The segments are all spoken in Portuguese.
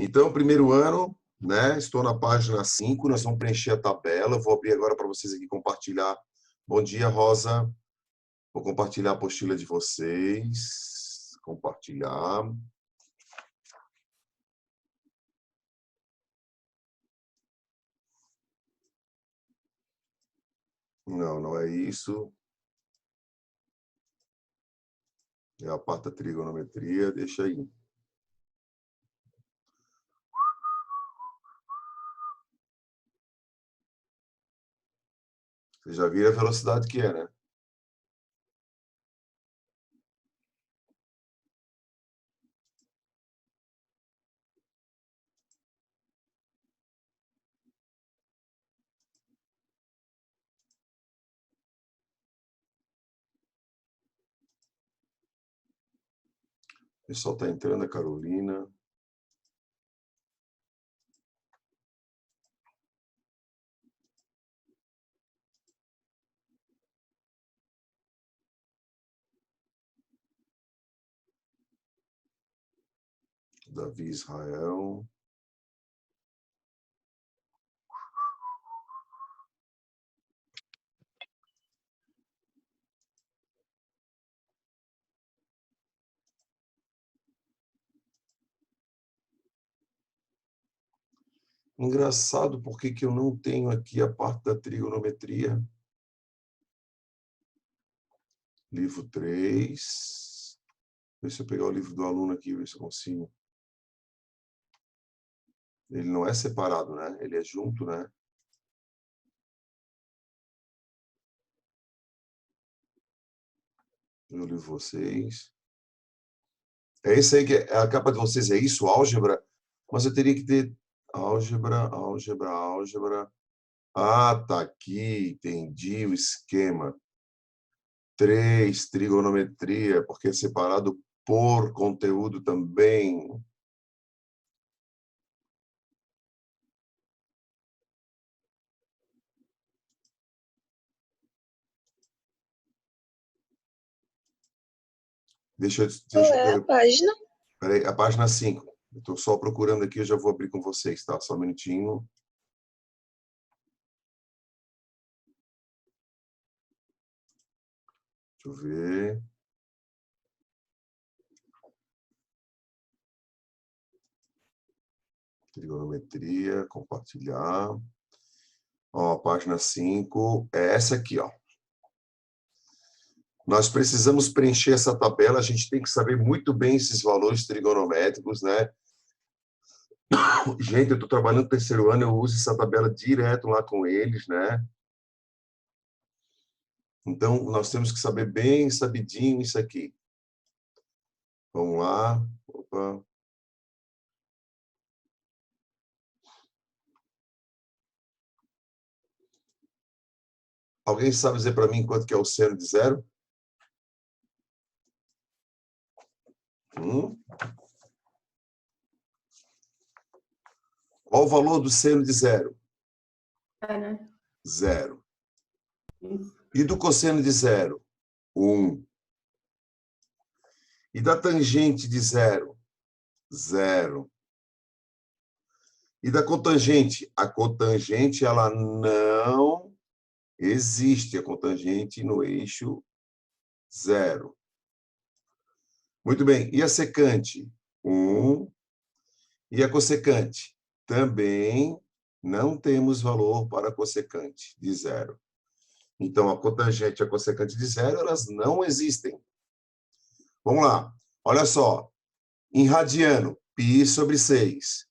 Então, primeiro ano, né? Estou na página 5, nós vamos preencher a tabela. Eu vou abrir agora para vocês aqui compartilhar. Bom dia, Rosa. Vou compartilhar a apostila de vocês. Compartilhar. Não, não é isso. É a parte da trigonometria. Deixa aí. Vocês já viram a velocidade que é, né? O pessoal está entrando, a Carolina. Davi Israel. Engraçado, por que eu não tenho aqui a parte da trigonometria? Livro 3. Deixa eu pegar o livro do aluno aqui, ver se eu consigo. Ele não é separado, né? Ele é junto, né? Eu li vocês. É esse aí que é a capa de vocês, é isso? Álgebra? Mas eu teria que ter álgebra. Ah, tá aqui, entendi o esquema. 3, trigonometria, porque é separado por conteúdo também. Deixa Qual é a eu... página? Peraí, a página 5. Eu estou só procurando aqui, eu já vou abrir com vocês, tá? Só um minutinho. Deixa eu ver. Trigonometria, compartilhar. Ó, a página 5 é essa aqui, ó. Nós precisamos preencher essa tabela, a gente tem que saber muito bem esses valores trigonométricos, né? Gente, eu estou trabalhando no terceiro ano, eu uso essa tabela direto lá com eles, né? Então, nós temos que saber bem sabidinho isso aqui. Vamos lá. Opa. Alguém sabe dizer para mim quanto que é o seno de zero? Qual o valor do seno de zero? Zero. E do cosseno de zero? 1. E da tangente de zero? Zero. E da cotangente? A cotangente, ela não existe. A cotangente no eixo zero. Muito bem. E a secante? 1. E a cossecante? Também não temos valor para a cossecante de zero. Então, a cotangente e a cossecante de zero, elas não existem. Vamos lá. Olha só. Em radiano, π sobre 6,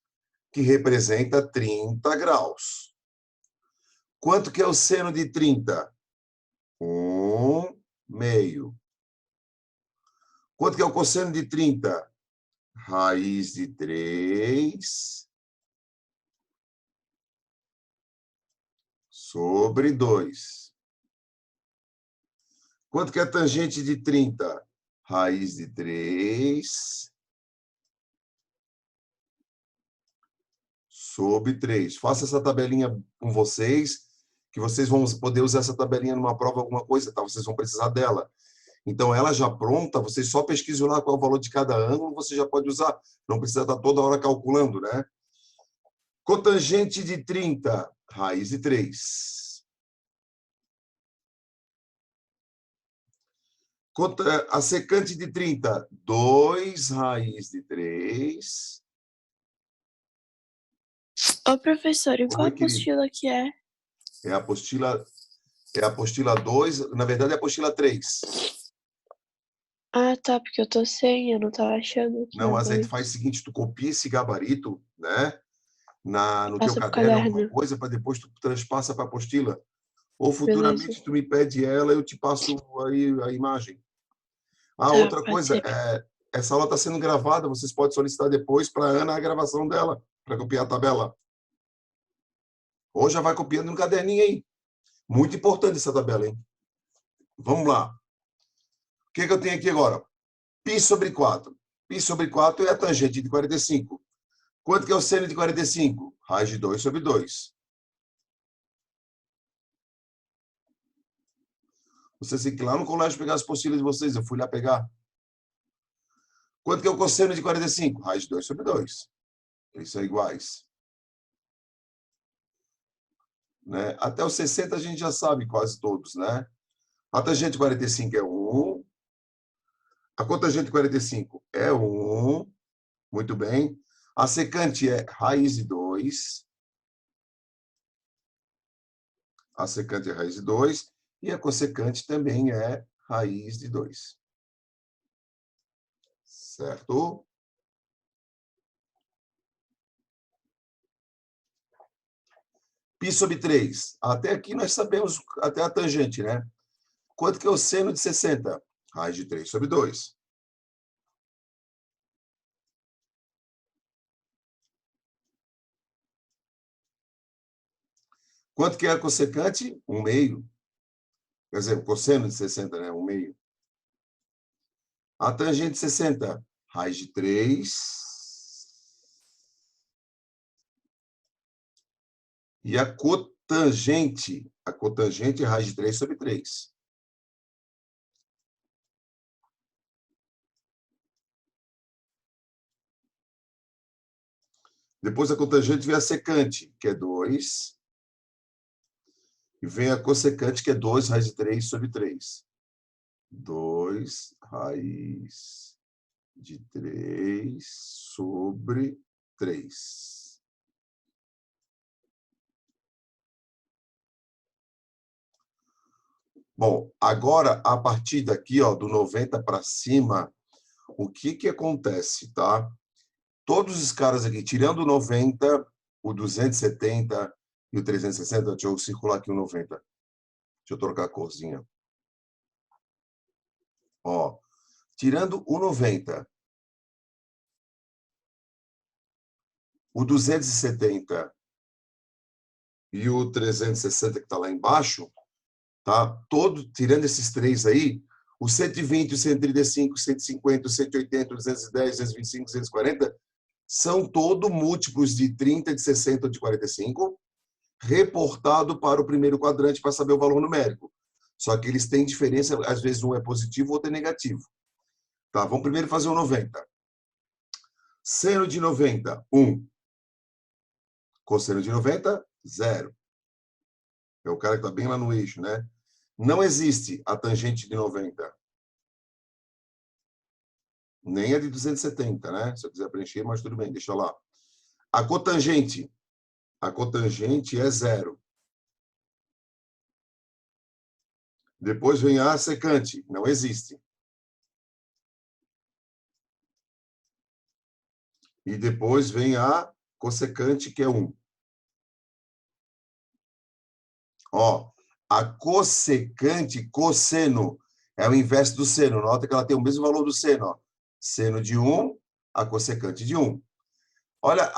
que representa 30 graus. Quanto que é o seno de 30? 1/2. Quanto que é o cosseno de 30? Raiz de 3 sobre 2. Quanto que é a tangente de 30? Raiz de 3 sobre 3. Faça essa tabelinha com vocês, que vocês vão poder usar essa tabelinha numa prova, alguma coisa, tá? Vocês vão precisar dela. Então, ela já pronta, você só pesquisa lá qual é o valor de cada ângulo, você já pode usar. Não precisa estar toda hora calculando, né? Cotangente de 30, raiz de 3. A secante de 30, 2 raiz de 3. Ô, professor, e qual Oi, querido. apostila que é? É a apostila 2, na verdade é a apostila 3. Ah, tá, porque eu tô sem, eu não tava achando que Não, é mas aí tu 2. faz o seguinte, tu copia esse gabarito, né? No teu Passa pro caderno, alguma caderno. coisa, para depois tu transpassa para a apostila. Ou Beleza. futuramente tu me pede ela, eu te passo aí a imagem. Ah, Tá, outra pode coisa, ser. essa aula está sendo gravada, vocês podem solicitar depois para a Ana a gravação dela, para copiar a tabela. Ou já vai copiando no caderninho aí. Muito importante essa tabela, hein? Vamos lá. O que eu tenho aqui agora? Π sobre 4. Π sobre 4 é a tangente de 45. Quanto que é o seno de 45? Raiz de 2 sobre 2. Vocês têm que ir lá no colégio pegar as postilhas de vocês. Eu fui lá pegar. Quanto que é o cosseno de 45? Raiz de 2 sobre 2. Eles são iguais. Né? Até os 60 a gente já sabe quase todos, né? A tangente de 45 é 1. A cotangente de 45 é 1. Muito bem. A secante é raiz de 2. A secante é raiz de 2. E a cossecante também é raiz de 2. Certo? Π sobre 3. Até aqui nós sabemos até a tangente, né? Quanto que é o seno de 60? Raiz de 3 sobre 2. Quanto que é a cossecante? 1 meio. Quer dizer, o cosseno de 60, né? 1 meio. A tangente de 60, raiz de 3. E a cotangente é raiz de 3 sobre 3. Depois da cotangente vem a secante, que é 2. E vem a cossecante, que é 2 raiz de 3 sobre 3. 2 raiz de 3 sobre 3. Bom, agora, a partir daqui, ó, do 90 para cima, o que acontece, tá? Todos os caras aqui, tirando o 90, o 270 e o 360, deixa eu circular aqui o 90. Deixa eu trocar a corzinha. Ó, tirando o 90, o 270 e o 360 que está lá embaixo, tá? Tirando esses três aí, o 120, o 135, o 150, o 180, o 210, 225, 240 são todos múltiplos de 30, de 60 ou de 45, reportado para o primeiro quadrante para saber o valor numérico. Só que eles têm diferença, às vezes um é positivo, o outro é negativo. Tá, vamos primeiro fazer o 90. Seno de 90, 1. Cosseno de 90, 0. É o cara que está bem lá no eixo, né? Não existe a tangente de 90. Nem a de 270, né? Se eu quiser preencher, mas tudo bem, deixa lá. A cotangente é 0. Depois vem a secante, não existe. E depois vem a cossecante, que é 1. Ó, a cossecante, cosseno, é o inverso do seno. Nota que ela tem o mesmo valor do seno. Ó. Seno de 1, a cossecante de 1. Olha,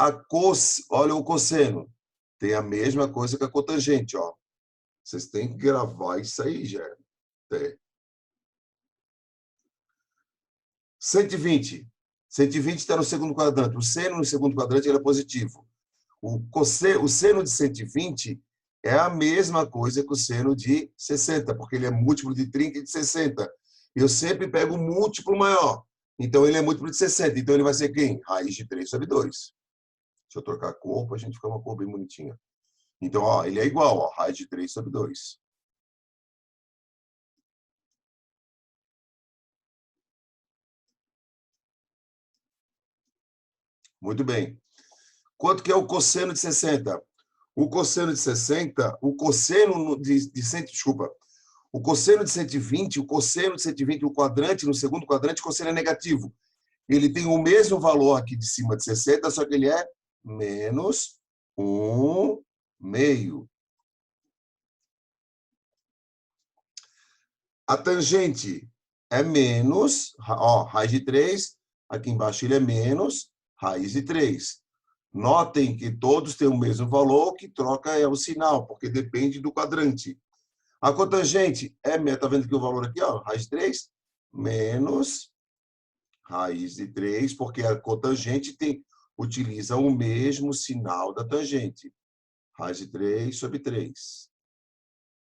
olha o cosseno. Tem a mesma coisa que a cotangente. Ó. Vocês têm que gravar isso aí, já. 120. 120 está no segundo quadrante. O seno no segundo quadrante ele é positivo. O seno de 120 é a mesma coisa que o seno de 60, porque ele é múltiplo de 30 e de 60. eu sempre pego o múltiplo maior. Então, ele é múltiplo de 60. Então, ele vai ser quem? Raiz de 3 sobre 2. Deixa eu trocar a cor para a gente ficar uma cor bem bonitinha. Então, ó, ele é igual, ó, raiz de 3 sobre 2. Muito bem. Quanto que é o cosseno de 60? O cosseno de 60, o cosseno de 100, desculpa, o cosseno de 120, o cosseno de 120, o quadrante, no segundo quadrante, o cosseno é negativo. Ele tem o mesmo valor aqui de cima de 60, só que ele é menos 1/2. A tangente é menos, ó, raiz de 3, aqui embaixo ele é menos raiz de 3. Notem que todos têm o mesmo valor, o que troca é o sinal, porque depende do quadrante. A cotangente é, tá vendo que o valor aqui, ó, raiz de 3, menos raiz de 3, porque a cotangente utiliza o mesmo sinal da tangente. Raiz de 3 sobre 3.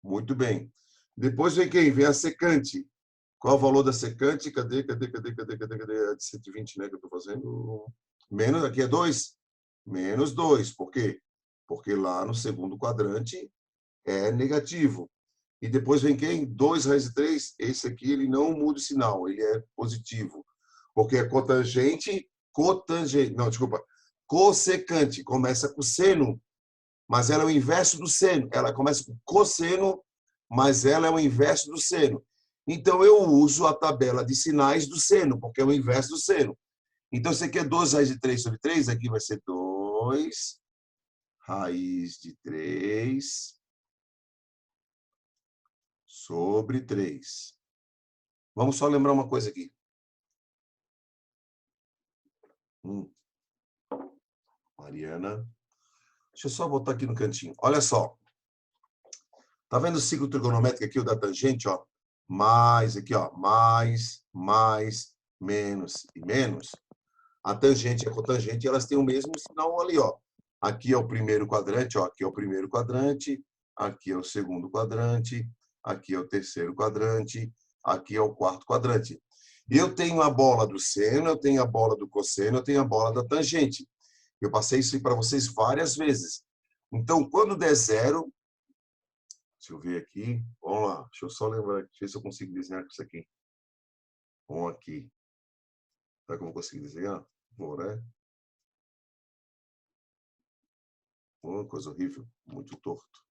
Muito bem. Depois vem quem? Vem a secante. Qual é o valor da secante? Cadê? É de 120, né, que eu estou fazendo. Menos, aqui é 2. Menos 2. Por quê? Porque lá no segundo quadrante é negativo. E depois vem quem? 2 raiz de 3. Esse aqui ele não muda o sinal, ele é positivo. Porque é cotangente, não, desculpa, cossecante. Começa com seno, mas ela é o inverso do seno. Ela começa com cosseno, mas ela é o inverso do seno. Então, eu uso a tabela de sinais do seno, porque é o inverso do seno. Então, isso aqui é 2 raiz de 3 sobre 3, aqui vai ser 2 raiz de 3 sobre 3. Vamos só lembrar uma coisa aqui. Mariana. Deixa eu só botar aqui no cantinho. Olha só. Tá vendo o ciclo trigonométrico aqui, o da tangente, ó? Mais, aqui, ó. Mais, menos e menos. A tangente e a cotangente, elas têm o mesmo sinal ali, ó. Aqui é o primeiro quadrante, ó. Aqui é o primeiro quadrante. Aqui é o segundo quadrante. Aqui é o terceiro quadrante. Aqui é o quarto quadrante. Eu tenho a bola do seno, eu tenho a bola do cosseno, eu tenho a bola da tangente. Eu passei isso para vocês várias vezes. Então, quando der zero, deixa eu ver aqui. Vamos lá. Deixa eu só lembrar. Deixa eu ver se eu consigo desenhar com isso aqui. Vamos aqui. Será que eu vou conseguir desenhar? Vou, né? Uma coisa horrível. Muito torto.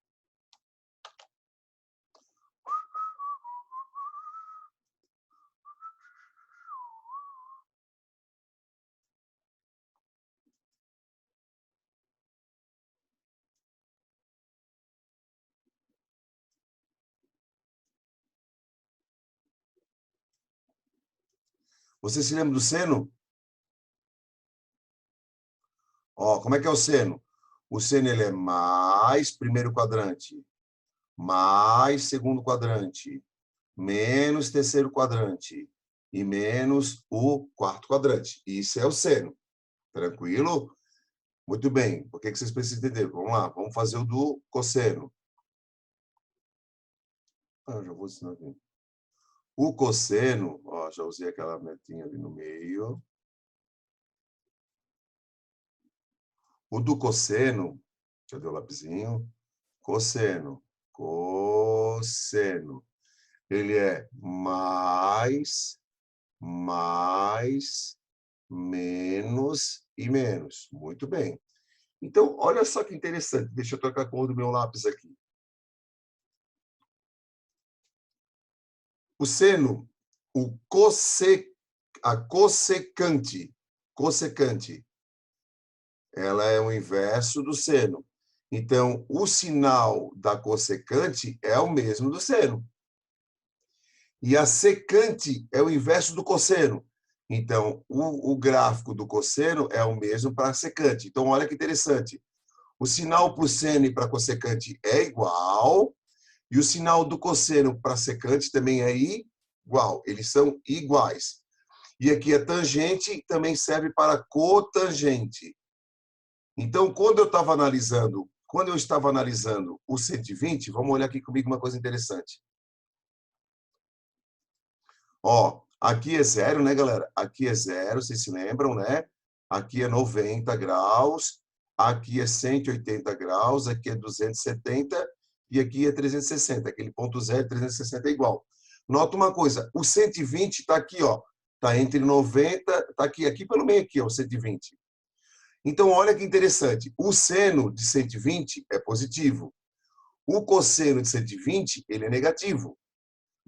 Você se lembra do seno? Ó, como é que é o seno? O seno ele é mais primeiro quadrante, mais segundo quadrante, menos terceiro quadrante e menos o quarto quadrante. Isso é o seno. Tranquilo? Muito bem. O que vocês precisam entender? Vamos lá, vamos fazer o do cosseno. Já vou ensinar aqui. O cosseno, ó, já usei aquela metinha ali no meio. O do cosseno, cadê o lapisinho? Cosseno, cosseno. Ele é mais, menos e menos. Muito bem. Então, olha só que interessante. Deixa eu trocar a cor do meu lápis aqui. O seno, a cossecante, ela é o inverso do seno. Então, o sinal da cossecante é o mesmo do seno. E a secante é o inverso do cosseno. Então, o gráfico do cosseno é o mesmo para a secante. Então, olha que interessante. O sinal para o seno e para a cossecante é igual, e o sinal do cosseno para a secante também é igual. Eles são iguais. E aqui a tangente também serve para cotangente. Então, quando eu estava analisando o 120, vamos olhar aqui comigo uma coisa interessante. Ó, aqui é zero, né, galera? Aqui é zero, vocês se lembram, né? Aqui é 90 graus, aqui é 180 graus, aqui é 270 e aqui é 360. Aquele ponto zero, 360 é igual. Nota uma coisa, o 120 está aqui, ó. Está entre 90, está aqui pelo meio aqui, ó, o 120. Então, olha que interessante. O seno de 120 é positivo. O cosseno de 120, ele é negativo.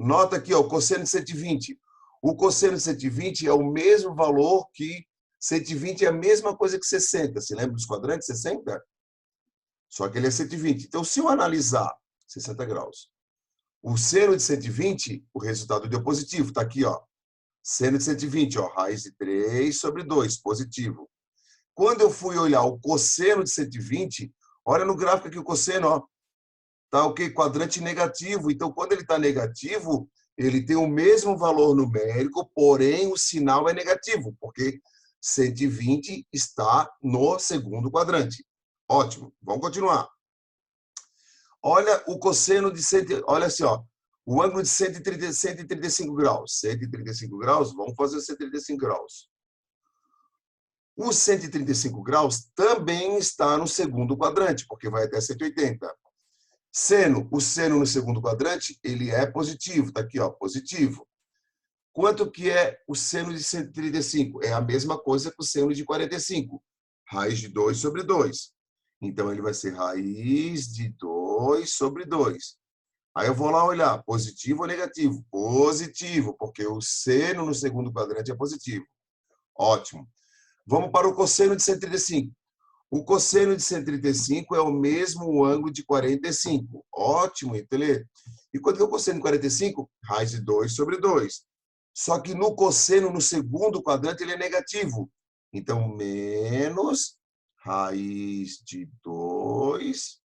Nota aqui, ó, o cosseno de 120. O cosseno de 120 é o mesmo valor que 120 é a mesma coisa que 60. Você lembra dos quadrantes 60? Só que ele é 120. Então, se eu analisar 60 graus, o seno de 120, o resultado deu positivo. Está aqui, ó. Seno de 120, ó, raiz de 3 sobre 2, positivo. Quando eu fui olhar o cosseno de 120, olha no gráfico aqui o cosseno, ó. Tá o quê? Quadrante negativo. Então, quando ele está negativo, ele tem o mesmo valor numérico, porém o sinal é negativo, porque 120 está no segundo quadrante. Ótimo. Vamos continuar. Olha o cosseno de 100, olha assim, ó. O ângulo de 135 graus. 135 graus, vamos fazer 135 graus. O 135 graus também está no segundo quadrante, porque vai até 180. O seno no segundo quadrante, ele é positivo, tá aqui, ó, positivo. Quanto que é o seno de 135? É a mesma coisa que o seno de 45. Raiz de 2 sobre 2. Então, ele vai ser raiz de 2 sobre 2. Aí eu vou lá olhar, positivo ou negativo? Positivo, porque o seno no segundo quadrante é positivo. Ótimo. Vamos para o cosseno de 135. O cosseno de 135 é o mesmo ângulo de 45. Ótimo, Itele. E quanto que é o cosseno de 45? Raiz de 2 sobre 2. Só que no cosseno, no segundo quadrante, ele é negativo. Então, menos raiz de 2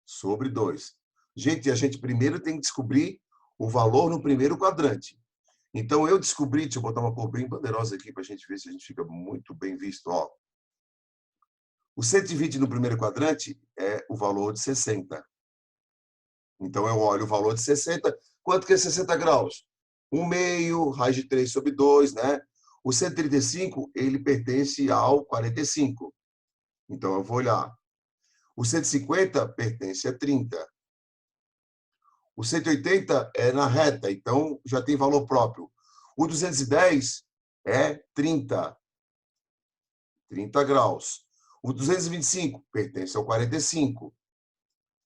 sobre 2. Gente, a gente primeiro tem que descobrir o valor no primeiro quadrante. Então, eu descobri, deixa eu botar uma cor bem poderosa aqui para a gente ver se a gente fica muito bem visto. Ó. O 120 no primeiro quadrante é o valor de 60. Então, eu olho o valor de 60. Quanto que é 60 graus? 1 meio, raiz de 3 sobre 2, né? O 135, ele pertence ao 45. Então, eu vou olhar. O 150 pertence a 30. O 180 é na reta, então já tem valor próprio. O 210 é 30. 30 graus. O 225 pertence ao 45,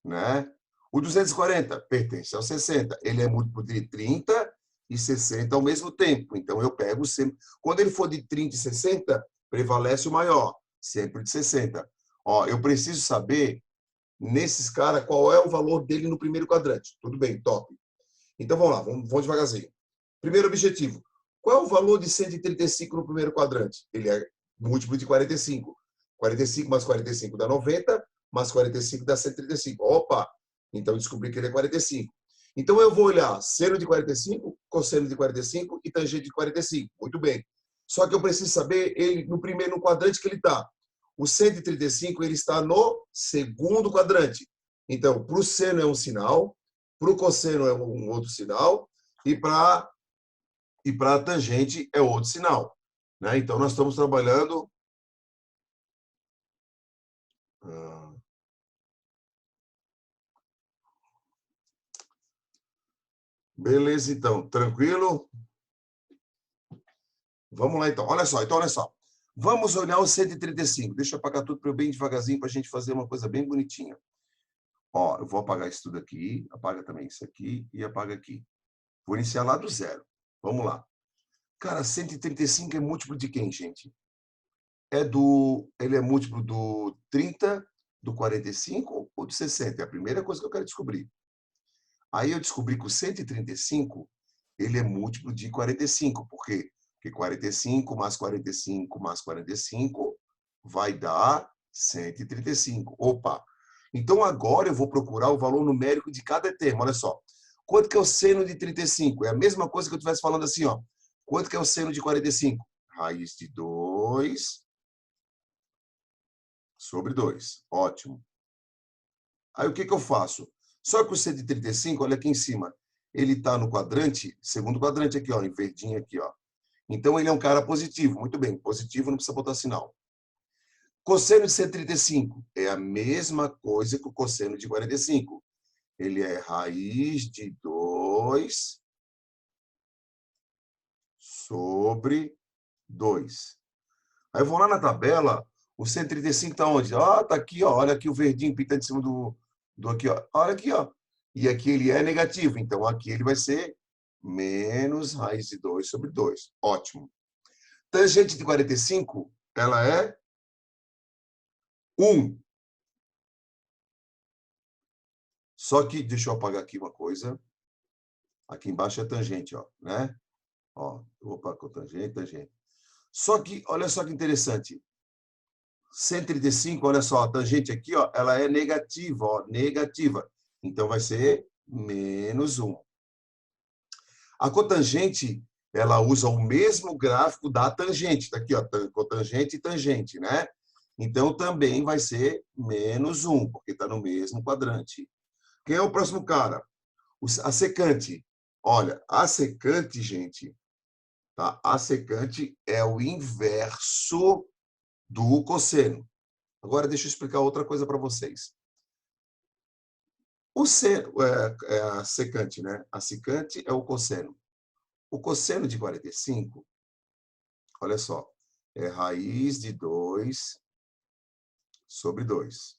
né? O 240 pertence ao 60. Ele é múltiplo de 30 e 60 ao mesmo tempo. Então, eu pego sempre. Quando ele for de 30 e 60, prevalece o maior, sempre de 60. Ó, eu preciso saber, nesses caras, qual é o valor dele no primeiro quadrante. Tudo bem, top. Então, vamos lá, vamos devagarzinho. Primeiro objetivo. Qual é o valor de 135 no primeiro quadrante? Ele é múltiplo de 45. 45 mais 45 dá 90, mais 45 dá 135. Opa! Então, eu descobri que ele é 45. Então, eu vou olhar seno de 45, cosseno de 45 e tangente de 45. Muito bem. Só que eu preciso saber ele no primeiro quadrante que ele está. O 135 ele está no segundo quadrante. Então, para o seno é um sinal, para o cosseno é um outro sinal e para a tangente é outro sinal. Né? Então, nós estamos trabalhando... Beleza, então. Tranquilo? Vamos lá, então. Olha só. Vamos olhar o 135. Deixa eu apagar tudo para eu bem devagarzinho para a gente fazer uma coisa bem bonitinha. Ó, eu vou apagar isso tudo aqui, apaga também isso aqui e apaga aqui. Vou iniciar lá do zero. Vamos lá. Cara, 135 é múltiplo de quem, gente? Ele é múltiplo do 30, do 45 ou do 60? É a primeira coisa que eu quero descobrir. Aí eu descobri que o 135, ele é múltiplo de 45. Por quê? Porque 45 mais 45 mais 45 vai dar 135. Opa! Então, agora eu vou procurar o valor numérico de cada termo. Olha só. Quanto que é o seno de 35? É a mesma coisa que eu estivesse falando assim, ó. Quanto que é o seno de 45? Raiz de 2 sobre 2. Ótimo. Aí, o que eu faço? Só que o 135, olha aqui em cima, ele está no quadrante, segundo quadrante aqui, ó, em verdinho aqui, ó. Então, ele é um cara positivo. Muito bem, positivo não precisa botar sinal. Cosseno de 135 é a mesma coisa que o cosseno de 45. Ele é raiz de 2 sobre 2. Aí eu vou lá na tabela, o 135 está onde? Está aqui, ó, olha aqui o verdinho pintando em cima do aqui, ó. Olha aqui, ó. E aqui ele é negativo, então aqui ele vai ser menos raiz de 2 sobre 2. Ótimo. Tangente de 45, ela é 1. Só que, deixa eu apagar aqui uma coisa. Aqui embaixo é tangente, ó, né? Ó, opa, com tangente, tangente. Só que, olha só que interessante. 135, olha só, a tangente aqui, ó, ela é negativa, ó, negativa. Então, vai ser menos 1. A cotangente, ela usa o mesmo gráfico da tangente. Tá aqui, ó, cotangente e tangente, né? Então, também vai ser menos 1, porque está no mesmo quadrante. Quem é o próximo cara? A secante. Olha, a secante, gente, tá? A secante é o inverso do cosseno. Agora, deixa eu explicar outra coisa para vocês. O seno é a secante, né? A secante é o cosseno. O cosseno de 45, olha só, é raiz de 2 sobre 2.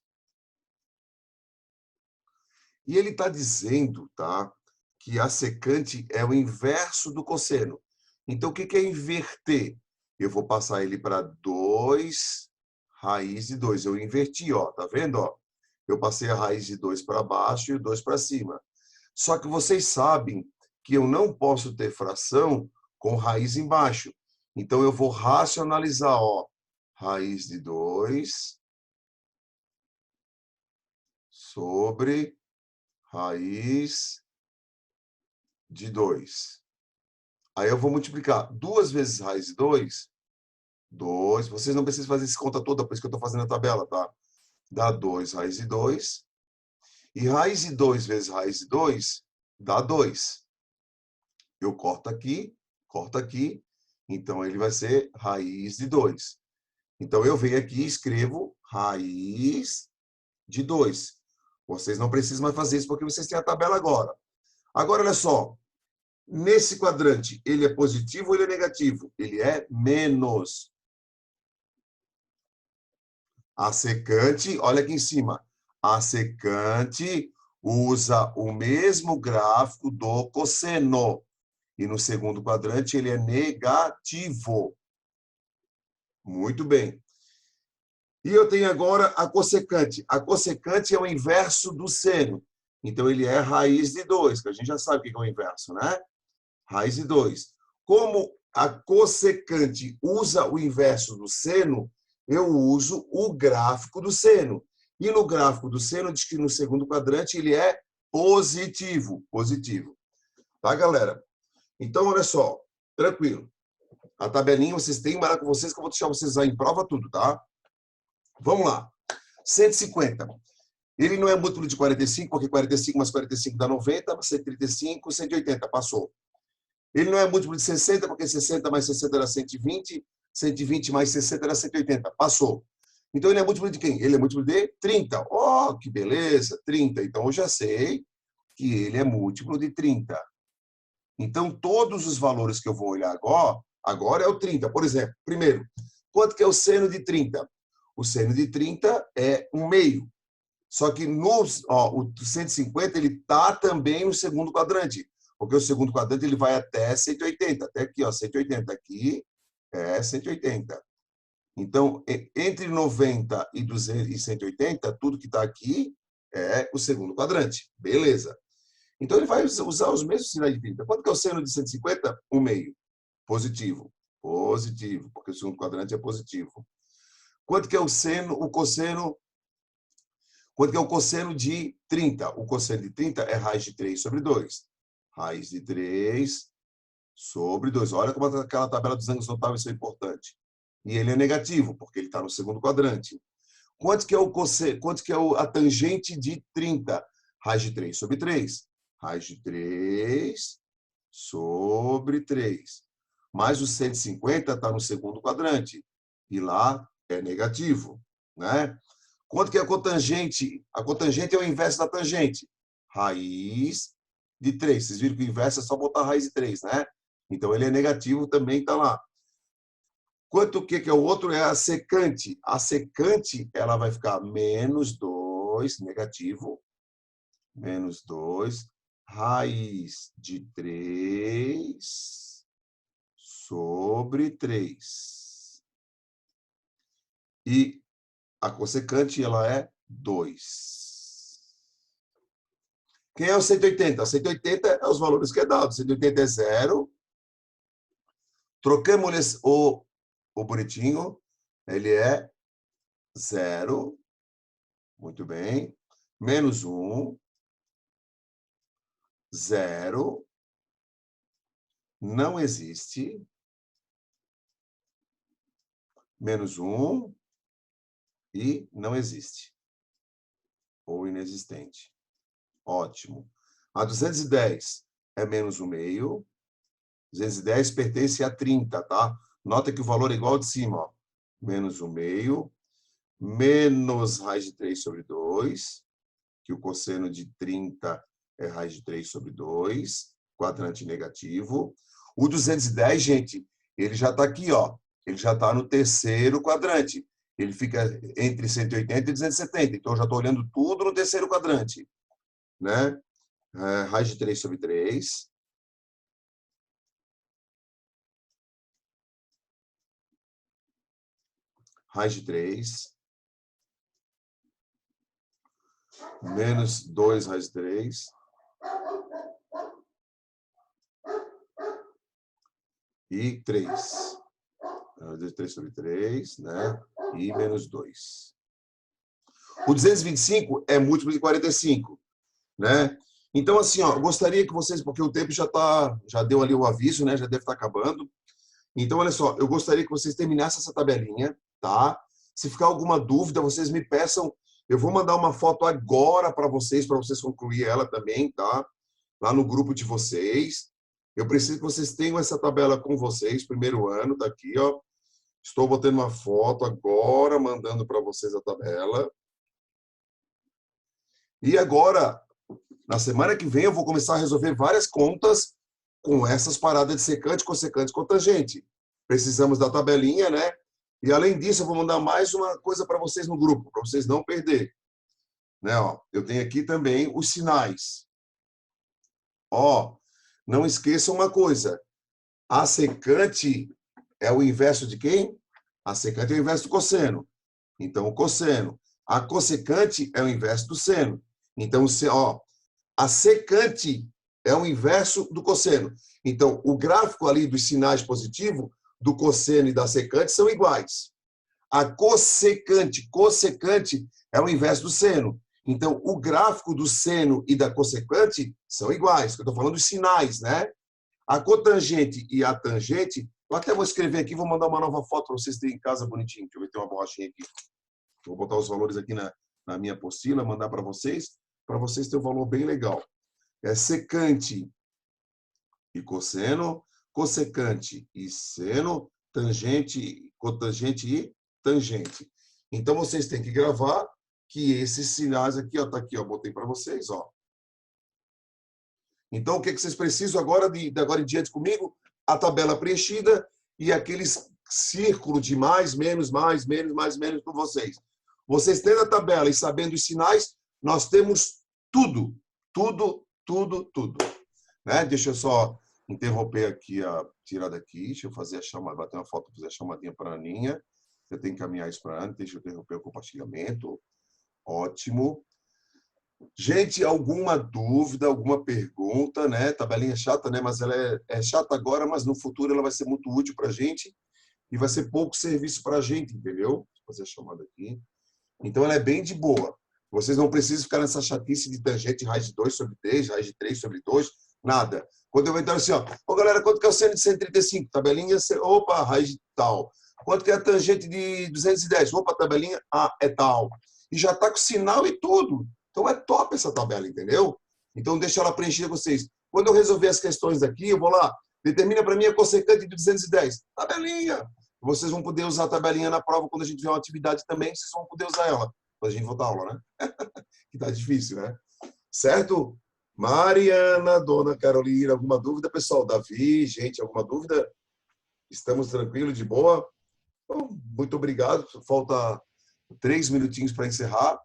E ele está dizendo, tá, que a secante é o inverso do cosseno. Então, o que é inverter? Eu vou passar ele para 2 raiz de 2. Eu inverti, ó, tá vendo? Ó? Eu passei a raiz de 2 para baixo e o 2 para cima. Só que vocês sabem que eu não posso ter fração com raiz embaixo. Então, eu vou racionalizar, ó, raiz de 2 sobre raiz de 2. Aí eu vou multiplicar 2 vezes raiz de 2, 2. Vocês não precisam fazer essa conta toda, por isso que eu estou fazendo a tabela, tá? Dá 2 raiz de 2. E raiz de 2 vezes raiz de 2 dá 2. Eu corto aqui. Então, ele vai ser raiz de 2. Então, eu venho aqui e escrevo raiz de 2. Vocês não precisam mais fazer isso, porque vocês têm a tabela agora. Agora, olha só. Nesse quadrante, ele é positivo ou ele é negativo? Ele é menos. A secante, olha aqui em cima. A secante usa o mesmo gráfico do cosseno. E no segundo quadrante, ele é negativo. Muito bem. E eu tenho agora a cossecante. A cossecante é o inverso do seno. Então, ele é raiz de 2, que a gente já sabe o que é o inverso, né? Raiz de 2. Como a cossecante usa o inverso do seno, eu uso o gráfico do seno. E no gráfico do seno, diz que no segundo quadrante ele é positivo. Positivo. Tá, galera? Então, olha só. Tranquilo. A tabelinha vocês têm, marcar com vocês, que eu vou deixar vocês aí em prova tudo, tá? Vamos lá. 150. Ele não é múltiplo de 45, porque 45 mais 45 dá 90, 135, 180. Passou. Ele não é múltiplo de 60, porque 60 mais 60 era 120, 120 mais 60 era 180. Passou. Então, ele é múltiplo de quem? Ele é múltiplo de 30. Oh, que beleza, 30. Então, eu já sei que ele é múltiplo de 30. Então, todos os valores que eu vou olhar agora é o 30. Por exemplo, primeiro, quanto que é o seno de 30? O seno de 30 é 1/2. Só que o 150 ele está também no segundo quadrante. Porque o segundo quadrante ele vai até 180. Até aqui, ó, 180. Aqui é 180. Então, entre 90 e 200 e 180, tudo que está aqui é o segundo quadrante. Beleza. Então, ele vai usar os mesmos sinais de 30. Quanto que é o seno de 150? 1/2. Positivo. Positivo, porque o segundo quadrante é positivo. Quanto que é o cosseno? Quanto que é o cosseno de 30? O cosseno de 30 é raiz de 3 sobre 2. Raiz de 3 sobre 2. Olha como aquela tabela dos ângulos notáveis é importante. E ele é negativo, porque ele está no segundo quadrante. Quanto que é a tangente de 30? Raiz de 3 sobre 3. Raiz de 3 sobre 3. Mas o 150 está no segundo quadrante. E lá é negativo, né? Quanto que é a cotangente? A cotangente é o inverso da tangente. Raiz de 3. Vocês viram que o inverso é só botar raiz de 3, né? Então, ele é negativo, também está lá. Quanto que é o outro? É a secante. A secante, ela vai ficar menos 2, negativo, menos 2, raiz de 3 sobre 3. E a cossecante, ela é 2. Quem é o 180? 180 é os valores que é dado. 180 é 0. Trocamos o bonitinho. Ele é 0. Muito bem. Menos 1. 0. Não existe. Menos 1. E não existe. Ou inexistente. Ótimo. A 210 é menos 1/2. 210 pertence a 30, tá? Nota que o valor é igual ao de cima, ó. Menos 1/2, menos raiz de 3 sobre 2, que o cosseno de 30 é raiz de 3 sobre 2, quadrante negativo. O 210, gente, ele já está aqui, ó. Ele já está no terceiro quadrante. Ele fica entre 180 e 270. Então, eu já estou olhando tudo no terceiro quadrante, né? Raiz de 3 sobre 3. Raiz de 3. Menos 2 raiz de 3. E 3. 3 sobre 3, né? E menos 2. O 225 é múltiplo de 45, né? Então, assim, ó, eu gostaria que vocês, porque o tempo já deu ali o aviso, né? Já deve estar acabando. Então, olha só, eu gostaria que vocês terminassem essa tabelinha, tá? Se ficar alguma dúvida, vocês me peçam. Eu vou mandar uma foto agora para vocês concluir ela também, tá? Lá no grupo de vocês. Eu preciso que vocês tenham essa tabela com vocês, primeiro ano, tá aqui, ó. Estou botando uma foto agora, mandando para vocês a tabela. E agora, na semana que vem, eu vou começar a resolver várias contas com essas paradas de secante, cossecante, cotangente. Precisamos da tabelinha, né? E, além disso, eu vou mandar mais uma coisa para vocês no grupo, para vocês não perderem. Né, ó, eu tenho aqui também os sinais. Ó, não esqueçam uma coisa. A secante é o inverso de quem? A secante é o inverso do cosseno. Então, o cosseno. A cossecante é o inverso do seno. Então, ó, a secante é o inverso do cosseno. Então, o gráfico ali dos sinais positivos, do cosseno e da secante, são iguais. A cossecante é o inverso do seno. Então, o gráfico do seno e da cossecante são iguais. Eu estou falando dos sinais, né? A cotangente e a tangente, eu até vou escrever aqui, vou mandar uma nova foto para vocês terem em casa bonitinho. Deixa eu ver, tem uma borrachinha aqui. Vou botar os valores aqui na minha apostila, mandar para vocês terem um valor bem legal. É secante e cosseno, cossecante e seno, tangente, cotangente e tangente. Então, vocês têm que gravar que esses sinais aqui, ó, tá aqui, ó, botei para vocês, ó. Então, o que vocês precisam agora de agora em diante comigo? A tabela preenchida e aqueles círculos de mais, menos, mais, menos, mais, menos para vocês. Vocês tendo a tabela e sabendo os sinais, nós temos tudo, tudo, tudo, tudo. Né? Deixa eu só interromper aqui a tirada aqui. Deixa eu fazer a chamada, bater uma foto, fazer a chamadinha para a Aninha. Eu tenho que encaminhar isso para a Ana. Deixa eu interromper o compartilhamento. Ótimo. Gente, alguma dúvida, alguma pergunta, né? Tabelinha chata, né? Mas ela é chata agora, mas no futuro ela vai ser muito útil para a gente e vai ser pouco serviço para a gente, entendeu? Vou fazer a chamada aqui. Então, ela é bem de boa. Vocês não precisam ficar nessa chatice de tangente, raiz de 2 sobre 3, raiz de 3 sobre 2, nada. Quando eu entrar assim, ó, galera, quanto que é o seno de 135? Tabelinha, opa, raiz de tal. Quanto que é a tangente de 210? Opa, tabelinha, é tal. E já está com sinal e tudo. Então, é top essa tabela, entendeu? Então, deixa ela preenchida vocês. Quando eu resolver as questões daqui, eu vou lá, determina para mim a cossecante de 210. Tabelinha. Vocês vão poder usar a tabelinha na prova quando a gente tiver uma atividade também, vocês vão poder usar ela. Quando a gente voltar à aula, né? Que tá difícil, né? Certo? Mariana, Dona Carolina, alguma dúvida, pessoal? Davi, gente, alguma dúvida? Estamos tranquilos, de boa? Bom, muito obrigado. Falta 3 minutinhos para encerrar.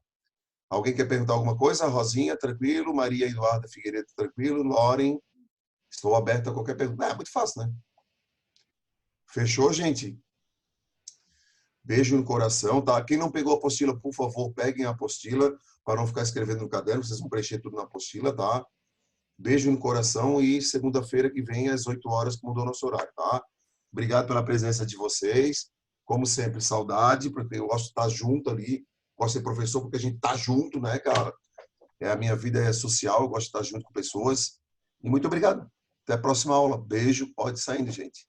Alguém quer perguntar alguma coisa? Rosinha, tranquilo. Maria Eduarda Figueiredo, tranquilo. Loren, estou aberto a qualquer pergunta. É muito fácil, né? Fechou, gente? Beijo no coração, tá? Quem não pegou a apostila, por favor, peguem a apostila para não ficar escrevendo no caderno. Vocês vão preencher tudo na apostila, tá? Beijo no coração e segunda-feira que vem, às 8 horas, que mudou nosso horário, tá? Obrigado pela presença de vocês. Como sempre, saudade, porque eu gosto de estar junto ali. Gosto de ser professor porque a gente tá junto, né, cara? A minha vida é social, eu gosto de estar junto com pessoas. E muito obrigado. Até a próxima aula. Beijo, pode ir saindo, gente.